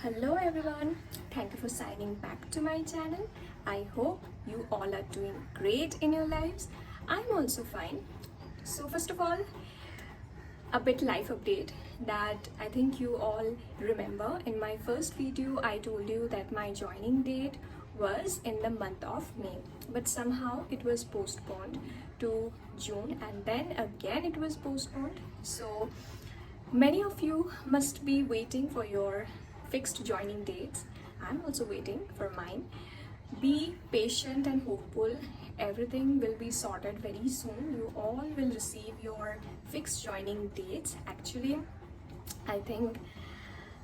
Hello everyone, thank you for signing back to my channel. I hope you all are doing great in your lives. I'm also fine. So first of all, a bit life update that I think you all remember. In my first video, I told you that my joining date was in the month of May, but somehow it was postponed to June and then again it was postponed. So many of you must be waiting for your fixed joining dates. I'm also waiting for mine. Be patient and hopeful. Everything will be sorted very soon. You all will receive your fixed joining dates. Actually, I think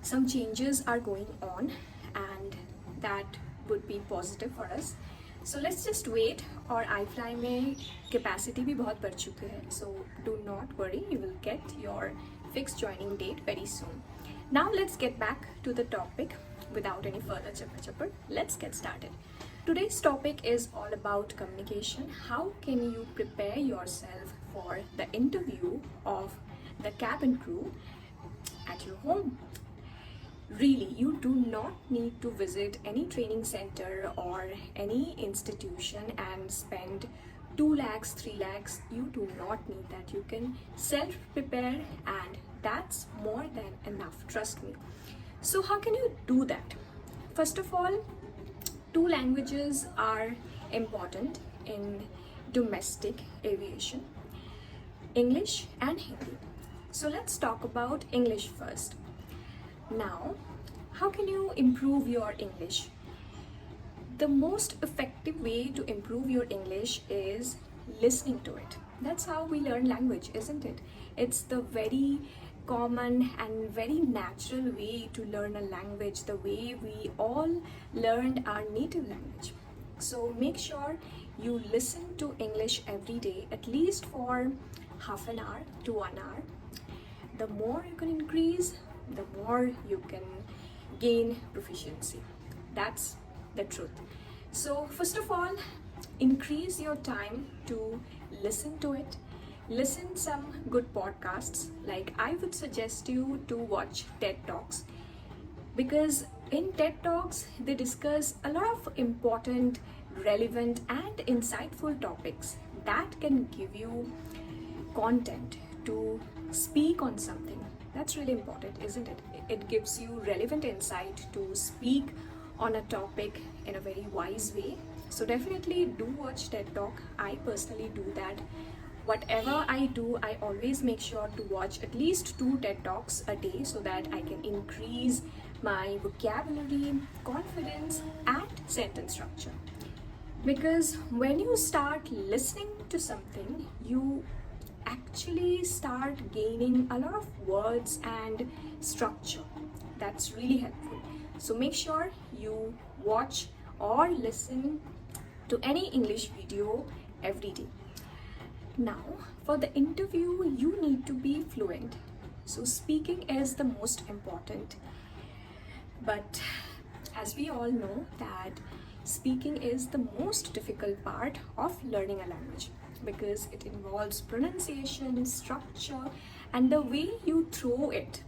some changes are going on and that would be positive for us. So let's just wait. और iFly में capacity भी बहुत बढ़ चुकी है. So do not worry, you will get your fixed joining date very soon. Now let's get back to the topic without any further chapper. Let's get started. Today's topic is all about communication. How can you prepare yourself for the interview of the cabin crew at your home? Really, you do not need to visit any training center or any institution and spend 2 lakhs, 3 lakhs. You do not need that. You can self prepare, and that's more than enough. Trust me. So, how can you do that? First of all, 2 languages are important in domestic aviation: English and Hindi. So, let's talk about English first. Now, how can you improve your English? The most effective way to improve your English is listening to it. That's how we learn language, isn't it? It's the very common and very natural way to learn a language, the way we all learned our native language. So make sure you listen to English every day, at least for half an hour to 1 hour. The more you can increase, the more you can gain proficiency. That's the truth. So first of all, increase your time to listen to it. Listen some good podcasts. Like I would suggest you to watch TED Talks, because in TED Talks they discuss a lot of important, relevant and insightful topics that can give you content to speak on something. That's really important, isn't it? It gives you relevant insight to speak on a topic in a very wise way. So definitely do watch TED Talk. I personally do that. Whatever I do, I always make sure to watch at least 2 TED Talks a day so that I can increase my vocabulary, confidence and sentence structure. Because when you start listening to something, you actually start gaining a lot of words and structure. That's really helpful. So make sure you watch or listen to any English video every day. Now, for the interview, you need to be fluent. So speaking is the most important. But as we all know that speaking is the most difficult part of learning a language, because it involves pronunciation, structure and the way you throw it.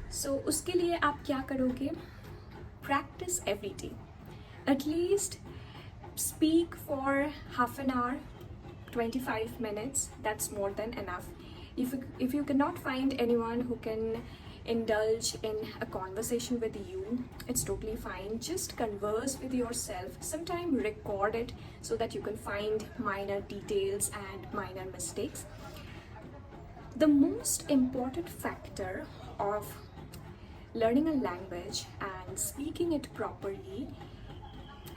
So उसके लिए आप क्या करोगे? Practice every day. At least speak for half an hour, 25 minutes. That's more than enough. If you cannot find anyone who can indulge in a conversation with you, it's totally fine. Just converse with yourself. Sometime record it so that you can find minor details and minor mistakes. The most important factor of learning a language and speaking it properly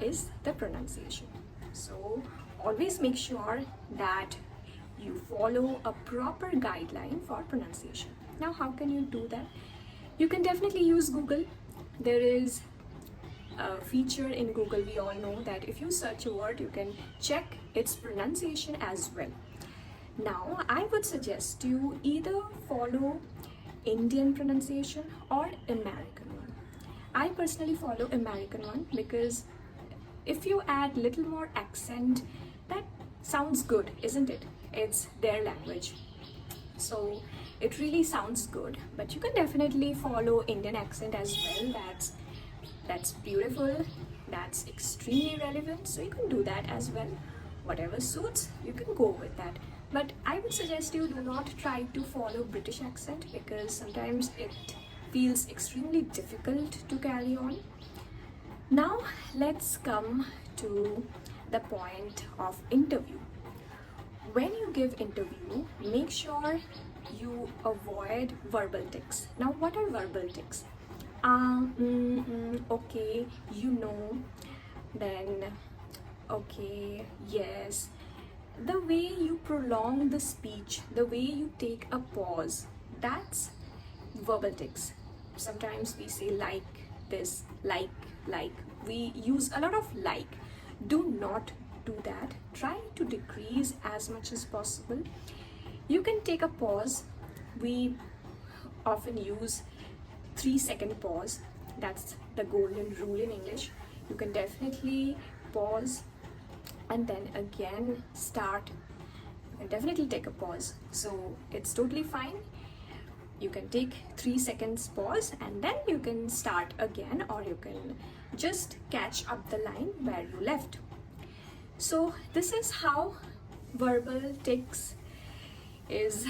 is the pronunciation. So always make sure that you follow a proper guideline for pronunciation. Now, how can you do that? You can definitely use Google. There is a feature in Google, we all know that if you search a word, you can check its pronunciation as well. Now, I would suggest you either follow Indian pronunciation or American one. I personally follow American one because if you add little more accent, that sounds good, isn't it? It's their language. So it really sounds good. But you can definitely follow Indian accent as well. That's beautiful. That's extremely relevant. So you can do that as well. Whatever suits, you can go with that. But I would suggest you do not try to follow British accent because sometimes it feels extremely difficult to carry on. Now let's come to the point of interview. When you give interview, make sure you avoid verbal tics. Now, what are verbal tics? Okay, you know, then okay, yes. The way you prolong the speech, the way you take a pause, that's verbal tics. Sometimes we say like this, like. We use a lot of like. Do not do that. Try to decrease as much as possible. You can take a pause. We often use 3-second pause. That's the golden rule in English. You can definitely pause and then again start. You can definitely take a pause. So it's totally fine. You can take 3 seconds pause and then you can start again, or you can just catch up the line where you left. So this is how verbal tics is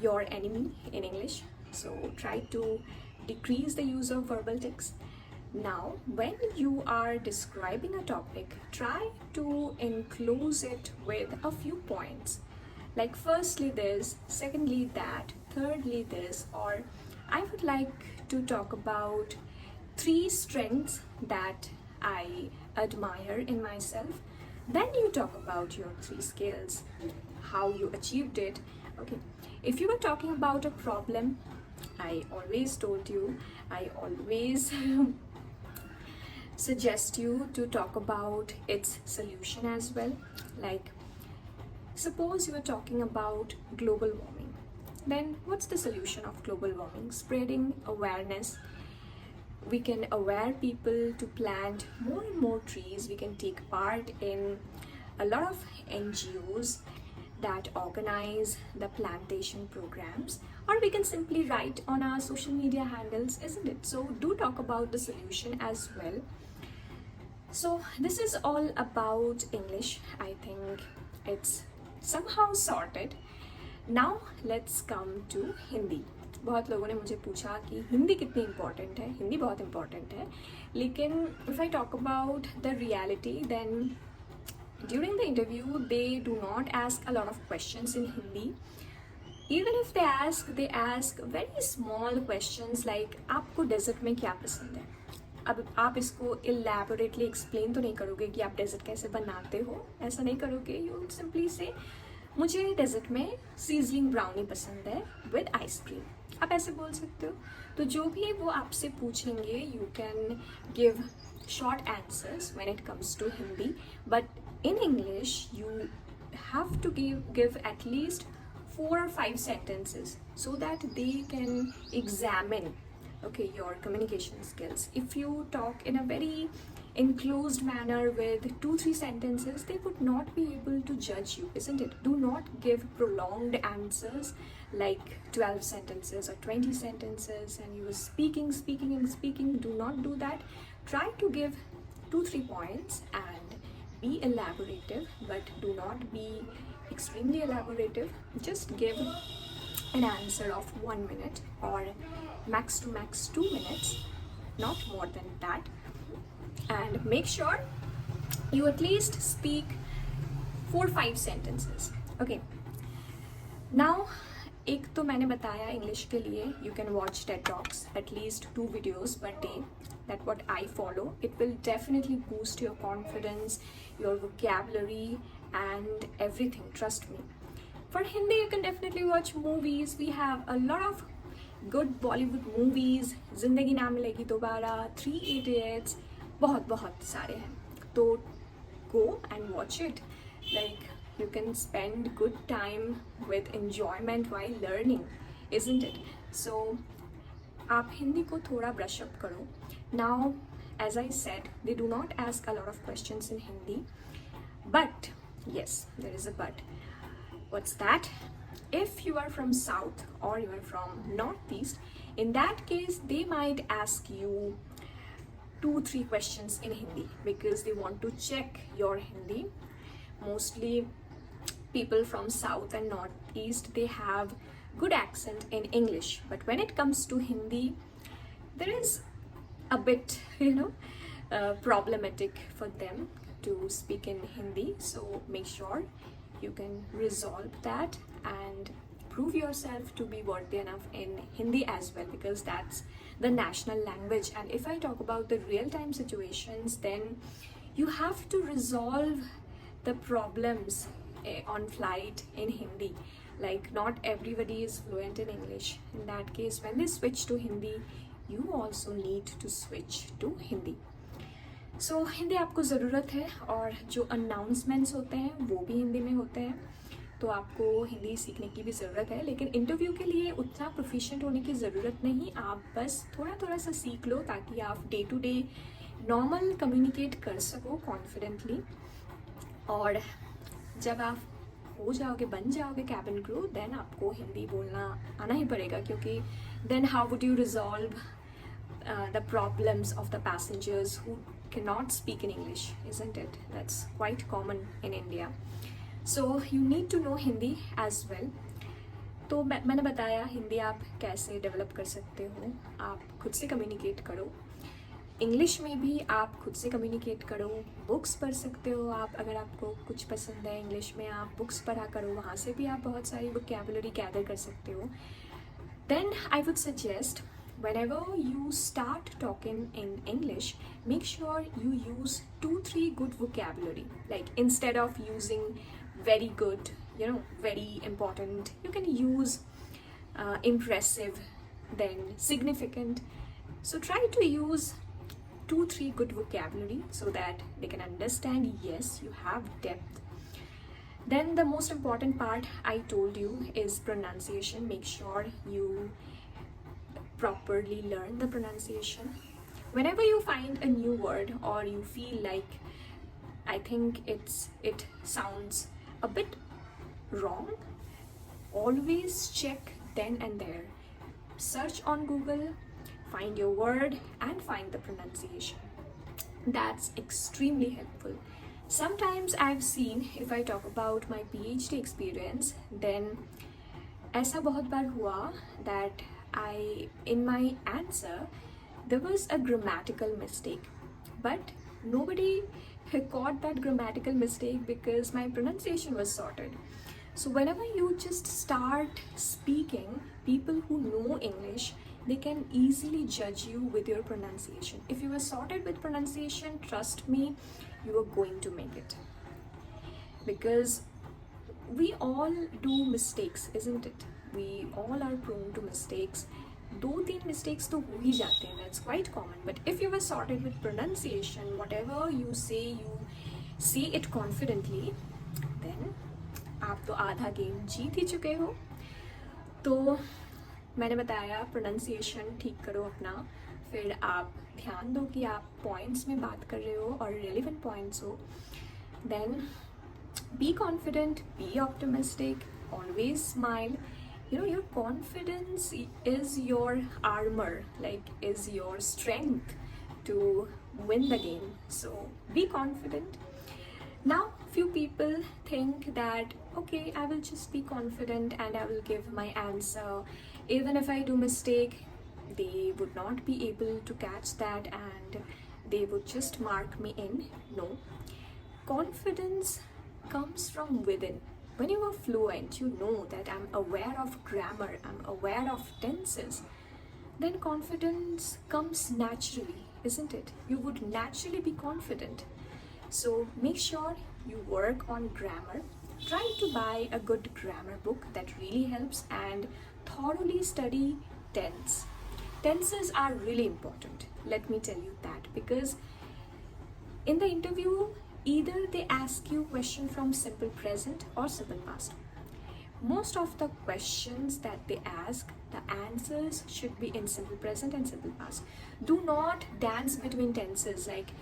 your enemy in English. So try to decrease the use of verbal tics. Now, when you are describing a topic, try to enclose it with a few points. Like firstly this, secondly that, thirdly this, or I would like to talk about 3 strengths that I admire in myself. Then you talk about your 3 skills, how you achieved it. Okay, if you were talking about a problem, I always told you, I always suggest you to talk about its solution as well. Like, suppose you are talking about global warming. Then what's the solution of global warming? Spreading awareness. We can aware people to plant more and more trees. We can take part in a lot of NGOs that organize the plantation programs, or we can simply write on our social media handles, isn't it? So do talk about the solution as well. So this is all about English. I think it's somehow sorted. Now let's come to Hindi. बहुत लोगों ने मुझे पूछा कि हिंदी कितनी important है. हिंदी बहुत important है, लेकिन if I talk about the reality, then during the interview they do not ask a lot of questions in Hindi. Even if they ask very small questions like आपको डेजर्ट में क्या पसंद है. अब आप इसको इलेबोरेटली एक्सप्लेन तो नहीं करोगे कि आप डेजर्ट कैसे बनाते हो, ऐसा नहीं करोगे. यू सिंपली से मुझे डेजर्ट में सीजलिंग ब्राउनी पसंद है विद आइसक्रीम. आप ऐसे बोल सकते हो. तो जो भी वो आपसे पूछेंगे, you can give short answers when it comes to Hindi, but in English you have to give at least 4 or 5 sentences so that they can examine your communication skills. If you talk in a very enclosed manner with 2-3 sentences, they would not be able to judge you, isn't it? Do not give prolonged answers like 12 sentences or 20 sentences and you are speaking. Do not do that. Try to give 2-3 points and be elaborative, but do not be extremely elaborative. Just give an answer of 1 minute or max to max 2 minutes, not more than that. And make sure you at least speak 4-5 sentences. Okay. Now, एक तो मैंने बताया English के लिए you can watch TED Talks, at least 2 videos per day. That's what I follow. It will definitely boost your confidence, your vocabulary and everything, trust me. For Hindi, you can definitely watch movies. We have a lot of good Bollywood movies. जिंदगी ना मिलेगी दोबारा, 3 Idiots, बहुत सारे हैं. तो go and watch it. Like, you can spend good time with enjoyment while learning, isn't it? So आप हिंदी को थोड़ा brush up करो. Now, as I said, they do not ask a lot of questions in Hindi, but yes, there is a but. What's that? If you are from South or you are from Northeast, in that case, they might ask you 2-3 questions in Hindi because they want to check your Hindi. Mostly people from South and Northeast, they have good accent in English, but when it comes to Hindi, there is a bit, problematic for them to speak in Hindi. So make sure you can resolve that and prove yourself to be worthy enough in Hindi as well, because that's the national language. And if I talk about the real-time situations, then you have to resolve the problems on flight in Hindi. Like, not everybody is fluent in English. In that case, when they switch to Hindi, you also need to switch to Hindi. सो हिंदी आपको ज़रूरत है, और जो announcements होते हैं वो भी हिंदी में होते हैं, तो आपको हिंदी सीखने की भी ज़रूरत है. लेकिन इंटरव्यू के लिए उतना प्रोफिशिएंट होने की ज़रूरत नहीं, आप बस थोड़ा थोड़ा सा सीख लो ताकि आप day to day normal communicate कर सको कॉन्फिडेंटली. और जब आप हो जाओगे, बन जाओगे कैबिन क्रू, देन आपको हिंदी बोलना आना ही पड़ेगा, क्योंकि then how would you resolve the problems of the passengers who cannot speak in English, isn't it? That's quite common in India. So you need to know Hindi as well. तो मैंने बताया हिंदी आप कैसे डेवलप कर सकते हो. आप खुद से कम्युनिकेट करो. इंग्लिश में भी आप खुद से कम्युनिकेट करो. बुक्स पढ़ सकते हो आप, अगर आपको कुछ पसंद है इंग्लिश में, आप बुक्स पढ़ा करो, वहाँ से भी आप बहुत सारी वोकैबुलरी गैदर कर सकते हो. Then I would suggest, whenever you start talking in English, make sure you use 2-3 good vocabulary. Like, instead of using very good, very important, you can use impressive, then significant. So try to use 2-3 good vocabulary so that they can understand, yes, you have depth. Then the most important part I told you is pronunciation. Make sure you properly learn the pronunciation. Whenever you find a new word or you feel like, I think it sounds a bit wrong, always check then and there. Search on Google, find your word and find the pronunciation. That's extremely helpful. Sometimes I've seen, if I talk about my PhD experience, then ऐसा बहुत बार हुआ that in my answer, there was a grammatical mistake, but nobody caught that grammatical mistake because my pronunciation was sorted. So whenever you just start speaking, people who know English, they can easily judge you with your pronunciation. If you are sorted with pronunciation, trust me, you are going to make it. Because we all do mistakes, isn't it? We all are prone to mistakes. 2-3 mistakes तो हो ही जाते हैं, that's quite common. But if you were sorted with pronunciation, whatever you say it confidently, then आप तो आधा game जीत ही चुके हो. तो मैंने बताया pronunciation ठीक करो अपना, फिर आप ध्यान दो कि आप points में बात कर रहे हो और relevant points हो. Then be confident, be optimistic, always smile. Your confidence is your armor, like is your strength to win the game. So be confident. Now few people think that, okay, I will just be confident and I will give my answer. Even if I do mistake, they would not be able to catch that and they would just mark me in. No. Confidence comes from within. When you are fluent, you know that I'm aware of grammar, I'm aware of tenses, then confidence comes naturally, isn't it? You would naturally be confident. So make sure you work on grammar. Try to buy a good grammar book, that really helps, and thoroughly study tense. Tenses are really important, let me tell you that, because in the interview, either they ask you question from simple present or simple past. Most of the questions that they ask, the answers should be in simple present and simple past. Do not dance between tenses. Like,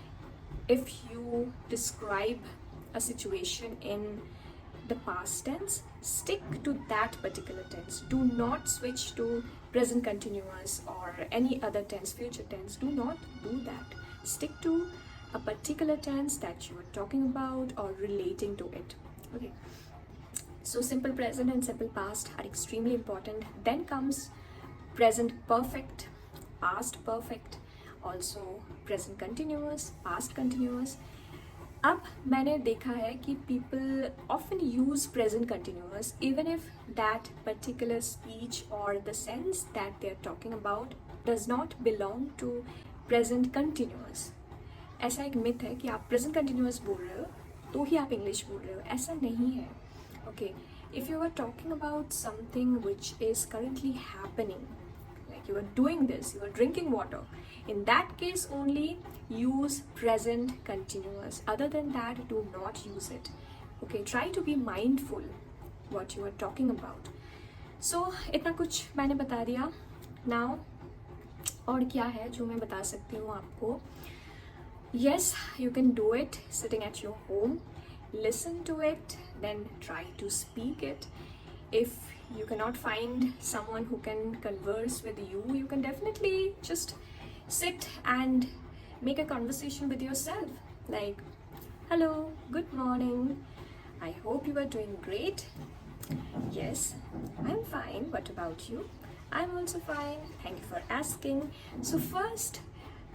if you describe a situation in the past tense, stick to that particular tense. Do not switch to present continuous or any other tense, future tense. Do not do that. Stick to a particular tense that you are talking about or relating to it. Okay. So simple present and simple past are extremely important. Then comes present perfect, past perfect, also present continuous, past continuous. अब मैंने देखा है कि people often use present continuous even if that particular speech or the sense that they are talking about does not belong to present continuous. ऐसा एक myth है कि आप present continuous बोल रहे हो तो ही आप इंग्लिश बोल रहे हो, ऐसा नहीं है. Okay, if you are talking about something which is currently happening, like you are doing this, you are drinking water, in that case only use present continuous. Other than that, do not use it. Okay, try to be mindful what you are talking about. So इतना कुछ मैंने बता दिया. Now और क्या है जो मैं बता सकती हूँ आपको? Yes, you can do it sitting at your home. Listen to it, then try to speak it. If you cannot find someone who can converse with you, you can definitely just sit and make a conversation with yourself. Like, hello, good morning. I hope you are doing great. Yes, I'm fine. What about you? I'm also fine. Thank you for asking. So first,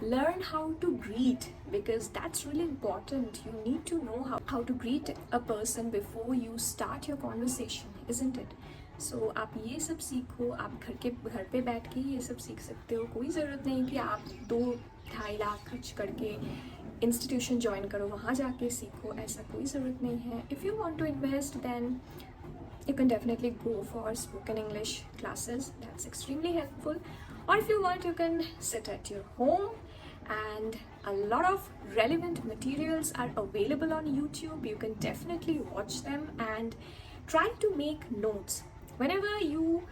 learn how to greet, because that's really important. You need to know how to greet a person before you start your conversation, isn't it? So आप ये सब सीखो. आप घर पे बैठ के ये सब सीख सकते हो. कोई ज़रूरत नहीं कि आप 2-2.5 लाख खर्च करके इंस्टीट्यूशन ज्वाइन करो, वहाँ जाके सीखो. ऐसा कोई ज़रूरत नहीं है. If you want to invest, then you can definitely go for spoken English classes. That's extremely helpful. Or if you want, you can sit at your home, and a lot of relevant materials are available on YouTube. You can definitely watch them and try to make notes. Whenever you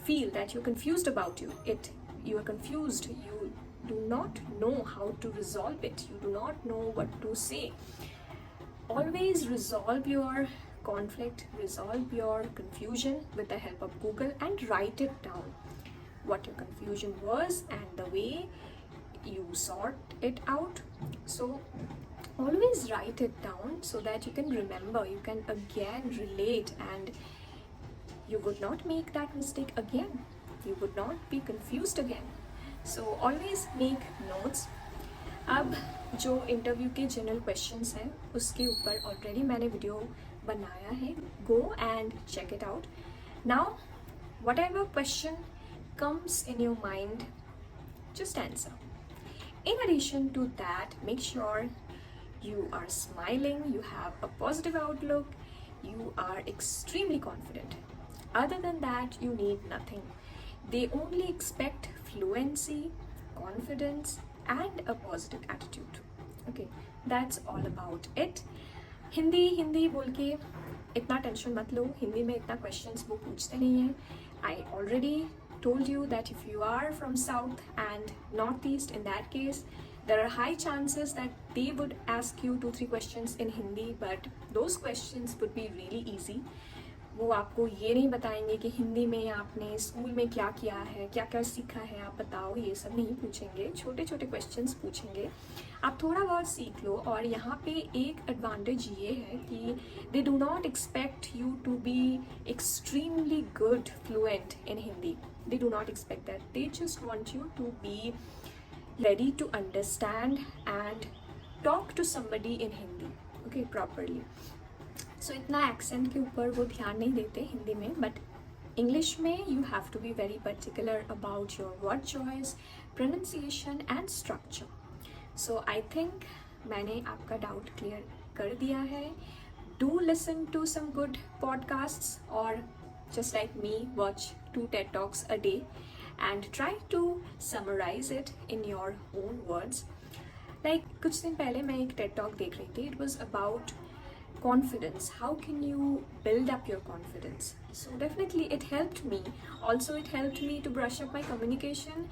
feel that you're confused about you are confused, you do not know how to resolve it, you do not know what to say, always resolve your conflict, resolve your confusion with the help of Google and write it down. What your confusion was and the way you sort it out. So always write it down so that you can remember, you can again relate, and you would not make that mistake again. You would not be confused again. So always make notes. अब जो interview के general questions हैं उसके ऊपर already मैंने video बनाया है. Go and check it out. Now whatever question comes in your mind, just answer. In addition to that, make sure you are smiling, you have a positive outlook, you are extremely confident. Other than that, you need nothing. They only expect fluency, confidence, and a positive attitude. Okay, that's all about it. Hindi बोल के इतना tension मत लो. हिंदी में इतना questions वो पूछते नहीं हैं. I already told you that if you are from South and Northeast, in that case, there are high chances that they would ask you 2-3 questions in Hindi, but those questions would be really easy. वो आपको ये नहीं बताएंगे कि हिंदी में आपने school में क्या किया है, क्या क्या सीखा है, आप बताओ. ये सब नहीं पूछेंगे. छोटे छोटे क्वेश्चंस पूछेंगे. आप थोड़ा बहुत सीख लो. और यहाँ पे एक एडवांटेज ये है कि they do not expect you to be extremely good fluent in Hindi. They do not expect that. They just want you to be ready to understand and talk to somebody in Hindi, okay, properly. So इतना accent के ऊपर वो ध्यान नहीं देते हिंदी में, but English में you have to be very particular about your word choice, pronunciation and structure. So I think मैंने आपका डाउट क्लियर कर दिया है. Do listen to some good podcasts, or just like me, watch 2 TED Talks a day and try to summarize it in your own words. Like कुछ दिन पहले मैं एक TED Talk देख रही थी. It was about confidence. How can you build up your confidence? So definitely it helped me. Also it helped me to brush up my communication.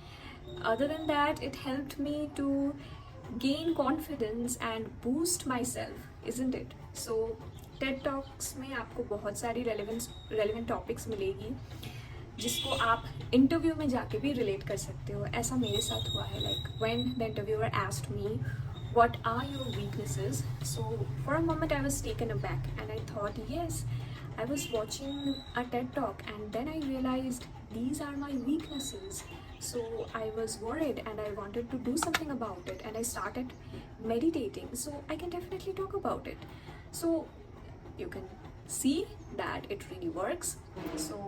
Other than that, it helped me to gain confidence and boost myself, isn't it? So Ted talks में आपको बहुत सारी relevant topics मिलेगी जिसको आप interview में जाके भी रिलेट कर सकते हो. ऐसा मेरे साथ हुआ है. Like when the interviewer asked me what are your weaknesses, so for a moment I was taken aback and I thought, yes, I was watching a TED talk and then I realized these are my weaknesses. So I was worried and I wanted to do something about it and I started meditating, so I can definitely talk about it. So you can see that it really works. So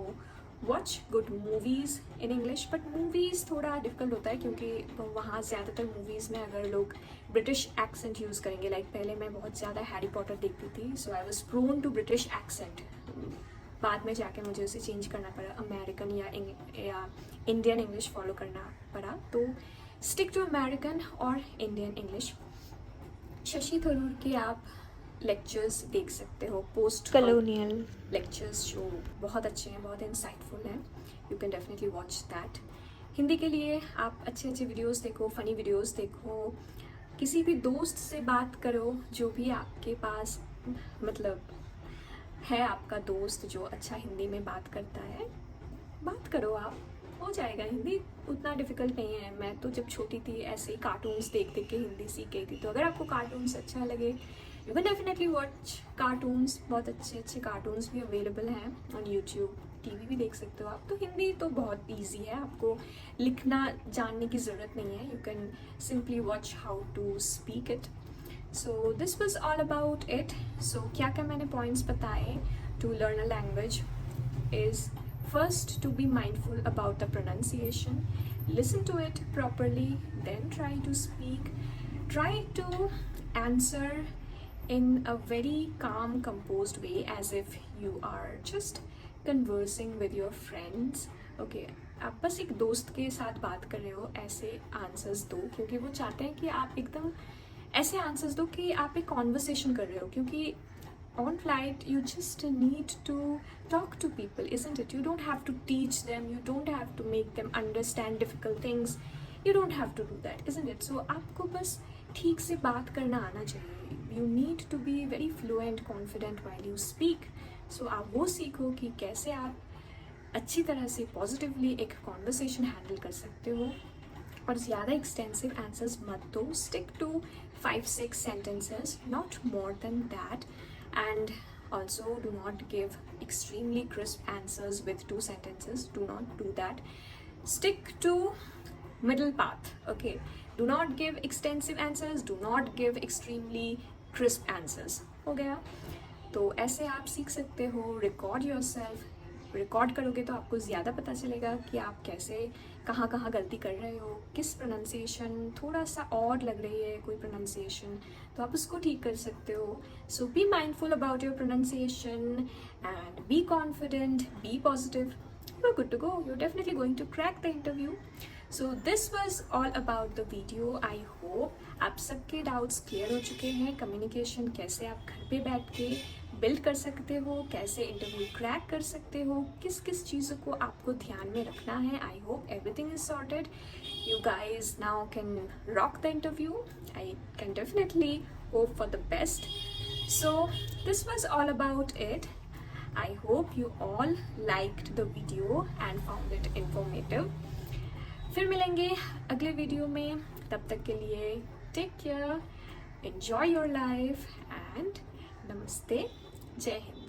watch good movies in English. But movies थोड़ा difficult होता है क्योंकि वहाँ ज़्यादातर movies में अगर लोग British accent use करेंगे. लाइक पहले मैं बहुत ज़्यादा हैरी पॉटर देखती थी, so I was prone to British accent. बाद में जाके मुझे उसे चेंज करना पड़ा, अमेरिकन या इंडियन इंग्लिश फॉलो करना पड़ा. तो स्टिक टू अमेरिकन और इंडियन इंग्लिश. शशि थरूर के आप लेक्चर्स देख सकते हो, पोस्ट कॉलोनियल लेक्चर्स जो बहुत अच्छे हैं, बहुत इंसाइटफुल हैं. You can definitely watch that. Hindi के लिए आप अच्छे अच्छे वीडियोस देखो, फ़नी वीडियोस देखो, किसी भी दोस्त से बात करो जो भी आपके पास मतलब है आपका दोस्त जो अच्छा हिंदी में बात करता है. बात करो आप, हो जाएगा. हिंदी उतना डिफ़िकल्ट नहीं है. मैं तो जब छोटी थी ऐसे ही कार्टून्स देख देख के हिंदी सीख गई थी. तो अगर आपको कार्टून्स अच्छा लगे you can definitely watch cartoons. बहुत अच्छे अच्छे कार्टून्स भी अवेलेबल हैं ऑन यूट्यूब. टीवी भी देख सकते हो आप. तो हिंदी तो बहुत ईजी है, आपको लिखना जानने की ज़रूरत नहीं है. You can simply watch how to speak it. So this was all about it. So क्या क्या मैंने पॉइंट्स बताए to learn a language is first to be mindful about the pronunciation, listen to it properly, then try to speak, try to answer in a very calm, composed way as if you are just conversing with your friends. Okay, आप बस एक दोस्त के साथ बात कर रहे हो ऐसे आंसर्स दो, क्योंकि वो चाहते हैं कि आप एकदम ऐसे आंसर्स दो कि आप एक कॉन्वर्सेशन कर रहे हो. क्योंकि on flight you just need to talk to people, isn't it? You don't have to teach them, you don't have to make them understand difficult things, you don't have to do that, isn't it? So आपको बस ठीक से बात करना आना चाहिए. You need to be very fluent, confident while you speak. So आप वो सीखो कि कैसे आप अच्छी तरह से पॉजिटिवली एक कॉन्वर्सेशन हैंडल कर सकते हो. और ज़्यादा एक्सटेंसिव आंसर्स मत दो. Stick to 5-6 sentences, not more than that. And also do not give extremely crisp answers with 2 sentences. Do not do that. Stick to middle path. Okay, do not give extensive answers, do not give extremely crisp answers. हो गया. तो ऐसे आप सीख सकते हो. Record yourself. Record करोगे तो आपको ज़्यादा पता चलेगा कि आप कैसे कहाँ कहाँ गलती कर रहे हो, किस प्रोनाउंसिएशन थोड़ा सा ऑड लग रही है कोई प्रोनाउंसिएशन, तो आप उसको ठीक कर सकते हो. So be mindful about your pronunciation and be confident, be positive. You are good to go. You are definitely going to crack the interview. So this was all about the video. I hope आप सबके doubts clear हो चुके हैं. Communication कैसे आप घर पे बैठ के बिल्ड कर सकते हो, कैसे इंटरव्यू क्रैक कर सकते हो, किस किस चीज़ों को आपको ध्यान में रखना है. I hope everything is sorted. You guys now can rock the interview. I can definitely hope for the best. So this was all about it. I hope you all liked the video and found it informative. फिर मिलेंगे अगले video में. तब तक के लिए take care, enjoy your life and नमस्ते. जय हिंद.